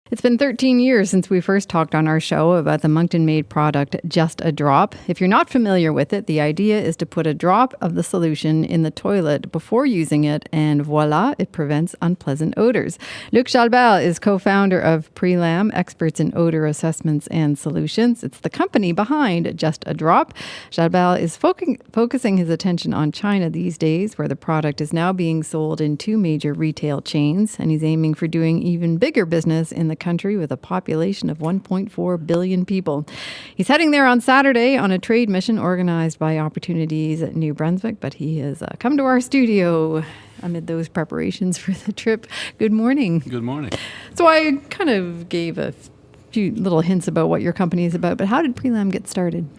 It's been 13 years since we first talked on our show about the Moncton-made product, Just a Drop. If you're not familiar with it, the idea is to put a drop of the solution in the toilet before using it, and voila, it prevents unpleasant odors. Luc Jalvert is co-founder of Prelam, experts in odor assessments and solutions. It's the company behind Just a Drop. Jalbert is focusing his attention on China these days, where the product is now being sold in 2 major retail chains, and he's aiming for doing even bigger business in the country with a population of 1.4 billion people. He's heading there on Saturday on a trade mission organized by Opportunities at New Brunswick, but he has come to our studio amid those preparations for the trip. Good morning. Good morning. So I kind of gave a few little hints about what your company is about, but how did Prelam get started?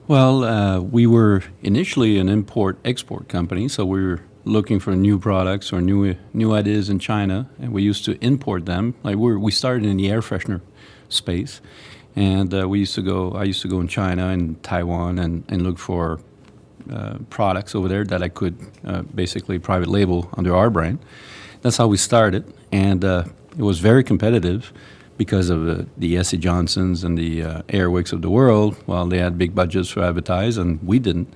Well, we were initially an import-export company, so we were looking for new products or new ideas in China, and we used to import them. Like we started in the air freshener space, and I used to go in China and Taiwan and look for products over there that I could basically private label under our brand. That's how we started, and it was very competitive because of the S.C. Johnsons and the Airwicks of the world. Well, they had big budgets for advertise, and we didn't.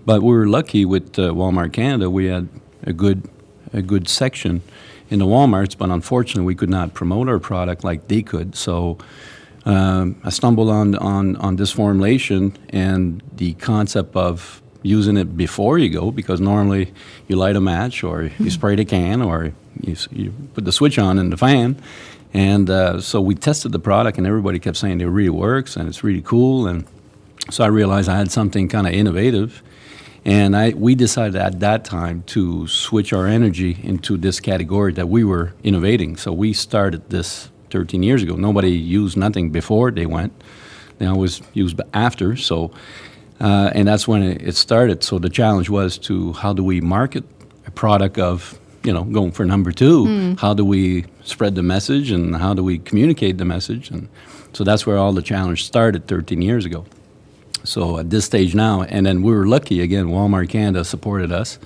But we were lucky with Walmart Canada. We had a good section in the Walmarts, but unfortunately we could not promote our product like they could. So I stumbled on this formulation and the concept of using it before you go, because normally you light a match or you spray the can or you put the switch on in the fan. And so we tested the product, and everybody kept saying it really works and it's really cool. And so I realized I had something kind of innovative. And we decided at that time to switch our energy into this category that we were innovating. So we started this 13 years ago. Nobody used nothing before they went. They always used after. So, and that's when it started. So the challenge was to how do we market a product of, going for number 2? How do we spread the message and how do we communicate the message? And so that's where all the challenge started 13 years ago. So at this stage now, and then we were lucky, again, Walmart Canada supported us.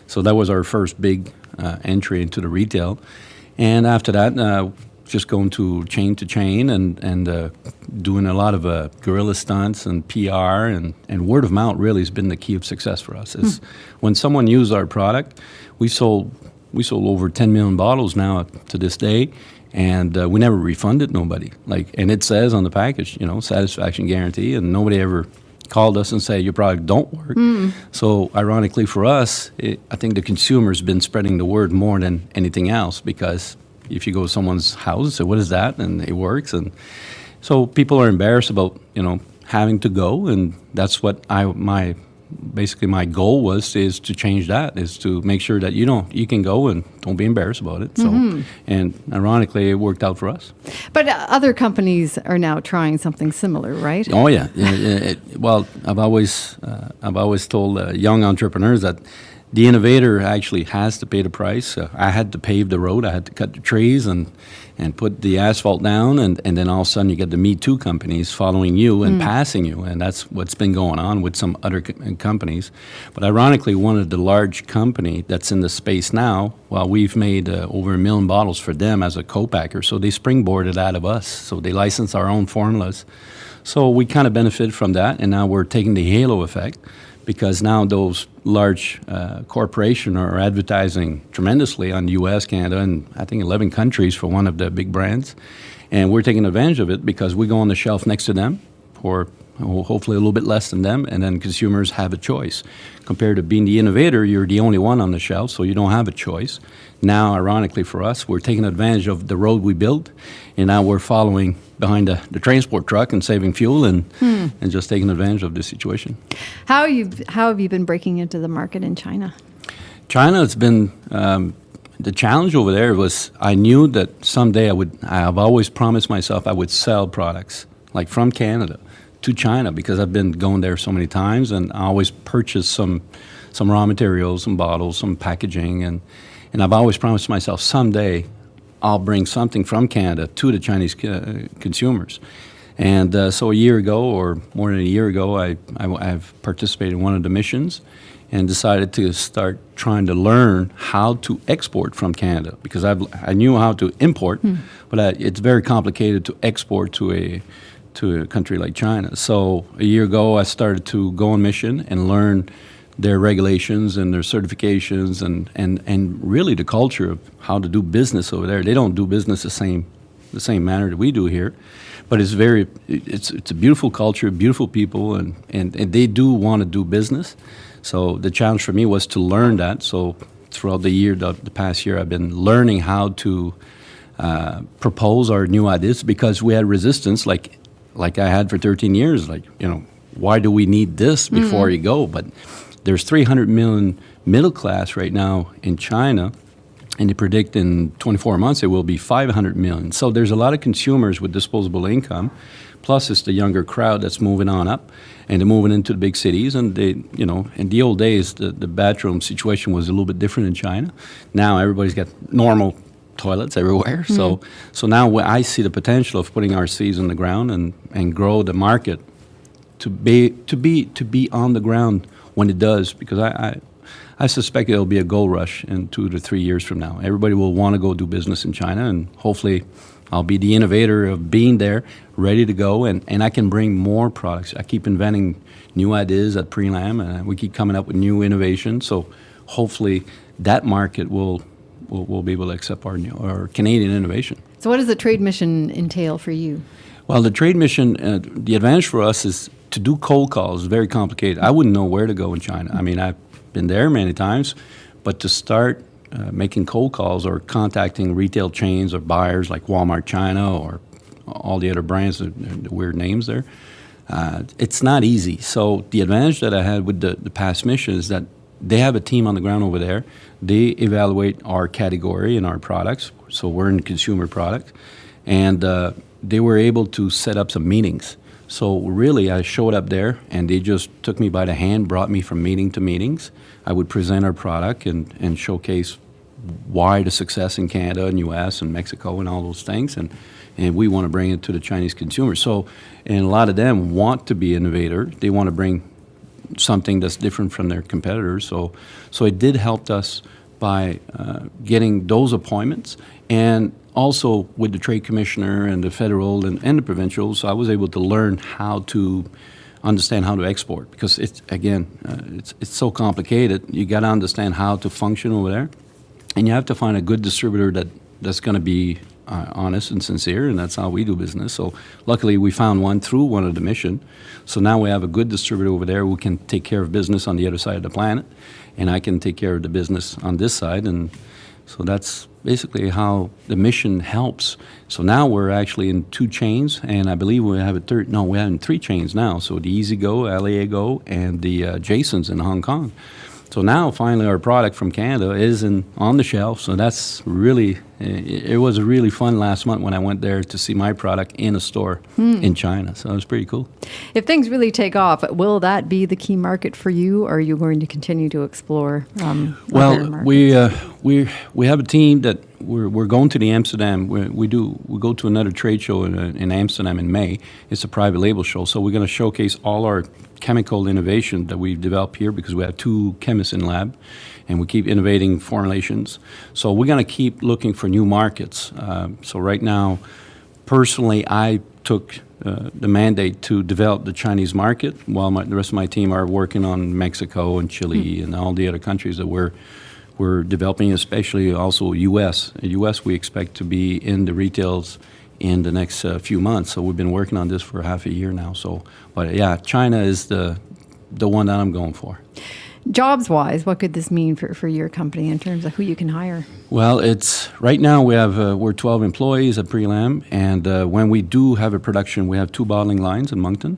So that was our first big entry into the retail. And after that, just going to chain and doing a lot of guerrilla stunts and PR and word of mouth really has been the key of success for us. Is when someone used our product, we sold over 10 million bottles now to this day. And we never refunded nobody. And it says on the package, satisfaction guarantee, and nobody ever called us and say your product don't work. So ironically for us, I think the consumer's been spreading the word more than anything else, because if you go to someone's house and say, what is that? And it works. And so people are embarrassed about, having to go. And that's what basically my goal is to change that, is to make sure that you can go and don't be embarrassed about it. So, and ironically, it worked out for us. But other companies are now trying something similar, right? Oh yeah. Well, I've always told young entrepreneurs that the innovator actually has to pay the price. I had to pave the road. I had to cut the trees and put the asphalt down, and then all of a sudden you get the Me Too companies following you and passing you, and that's what's been going on with some other companies. But ironically, one of the large company that's in the space now, well, we've made over 1 million bottles for them as a co-packer, so they springboarded out of us. So they license our own formulas. So we kind of benefit from that, and now we're taking the halo effect, because now those large corporations are advertising tremendously on the U.S., Canada, and I think 11 countries for one of the big brands. And we're taking advantage of it because we go on the shelf next to them for hopefully a little bit less than them, and then consumers have a choice. Compared to being the innovator, you're the only one on the shelf, so you don't have a choice. Now, ironically for us, we're taking advantage of the road we built, and now we're following behind the transport truck and saving fuel and just taking advantage of this situation. How have you been breaking into the market in China? China, it's been the challenge over there was I knew that someday I've always promised myself I would sell products like from Canada to China, because I've been going there so many times, and I always purchase some raw materials, some bottles, some packaging, and I've always promised myself someday I'll bring something from Canada to the Chinese consumers. And so a year ago, or more than a year ago, I've participated in one of the missions, and decided to start trying to learn how to export from Canada, because I knew how to import, but it's very complicated to export to a country like China. So a year ago, I started to go on mission and learn their regulations and their certifications and really the culture of how to do business over there. They don't do business the same manner that we do here, but it's a beautiful culture, beautiful people, and they do want to do business. So the challenge for me was to learn that. So throughout the past year, I've been learning how to propose our new ideas, because we had resistance, like I had for 13 years. Like, why do we need this before you go? But there's 300 million middle class right now in China, and they predict in 24 months it will be 500 million. So there's a lot of consumers with disposable income, plus it's the younger crowd that's moving on up, and they're moving into the big cities. And they, in the old days, the bathroom situation was a little bit different in China. Now everybody's got normal toilets everywhere. So now I see the potential of putting our seeds on the ground and grow the market to be on the ground when it does, because I suspect it'll be a gold rush in 2 to 3 years from now. Everybody will want to go do business in China, and hopefully I'll be the innovator of being there, ready to go, and I can bring more products. I keep inventing new ideas at Prelam, and we keep coming up with new innovations. So hopefully that market will be able to accept our Canadian innovation. So what does the trade mission entail for you? Well, the trade mission, the advantage for us is to do cold calls is very complicated. I wouldn't know where to go in China. I mean, I've been there many times, but to start making cold calls or contacting retail chains or buyers like Walmart China or all the other brands, the weird names there, it's not easy. So the advantage that I had with the past mission is that they have a team on the ground over there. They evaluate our category and our products. So we're in consumer products. And they were able to set up some meetings. So really, I showed up there, and they just took me by the hand, brought me from meeting to meetings. I would present our product and showcase why the success in Canada and U.S. and Mexico and all those things, and we want to bring it to the Chinese consumer. So, and a lot of them want to be innovator. They want to bring something that's different from their competitors. So it did help us by getting those appointments, and also with the trade commissioner and the federal and the provincial. So I was able to learn how to understand how to export, because it's so complicated. You got to understand how to function over there, and you have to find a good distributor that's going to be honest and sincere, and that's how we do business. So luckily we found one through one of the mission. So now we have a good distributor over there who can take care of business on the other side of the planet, and I can take care of the business on this side. And so that's basically how the mission helps. So now we're actually in 2 chains, and I believe we have we're in 3 chains now. So the Easy Go, LA Go, and the Jason's in Hong Kong. So now finally our product from Canada is on the shelf. So that's really, it was really fun last month when I went there to see my product in a store in China. So it was pretty cool. If things really take off, will that be the key market for you, or are you going to continue to explore other markets? We have a team that we're going to the Amsterdam. We go to another trade show in Amsterdam in May. It's a private label show. So we're going to showcase all our chemical innovation that we've developed here, because we have 2 chemists in lab, and we keep innovating formulations. So we're going to keep looking for new markets. So right now, personally, I took the mandate to develop the Chinese market, while the rest of my team are working on Mexico and Chile and all the other countries that we're developing, especially also U.S. In U.S., we expect to be in the retails in the next few months. So we've been working on this for half a year now. So, but yeah, China is the one that I'm going for. Jobs-wise, what could this mean for your company in terms of who you can hire? Well, it's right now we're 12 employees at Prelam, and when we do have a production, we have 2 bottling lines in Moncton.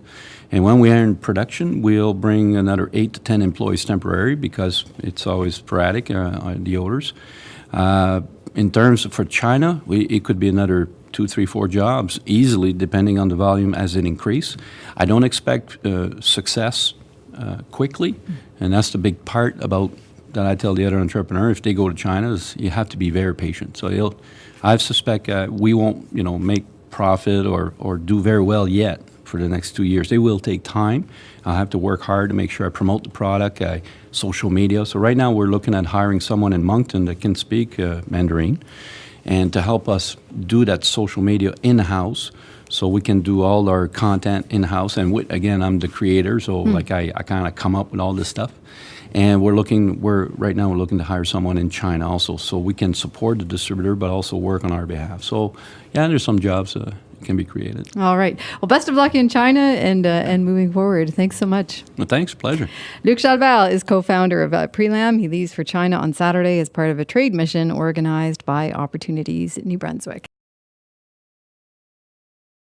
And when we are in production, we'll bring another 8 to 10 employees temporary, because it's always sporadic, the orders. In terms of for China, it could be another 2, 3, 4 jobs easily, depending on the volume as it increase. I don't expect success quickly, and that's the big part about that I tell the other entrepreneur if they go to China is you have to be very patient. So I suspect we won't make profit or do very well yet, for the next 2 years. They will take time. I'll have to work hard to make sure I promote the product, social media. So right now we're looking at hiring someone in Moncton that can speak Mandarin and to help us do that social media in-house so we can do all our content in-house. And again, I'm the creator, so like I kind of come up with all this stuff. And right now we're looking to hire someone in China also, so we can support the distributor, but also work on our behalf. So yeah, there's some jobs can be created. All right. Well, best of luck in China and moving forward. Thanks so much. Well, thanks. Pleasure. Luc Jalvert is co-founder of Prelam. He leaves for China on Saturday as part of a trade mission organized by Opportunities New Brunswick.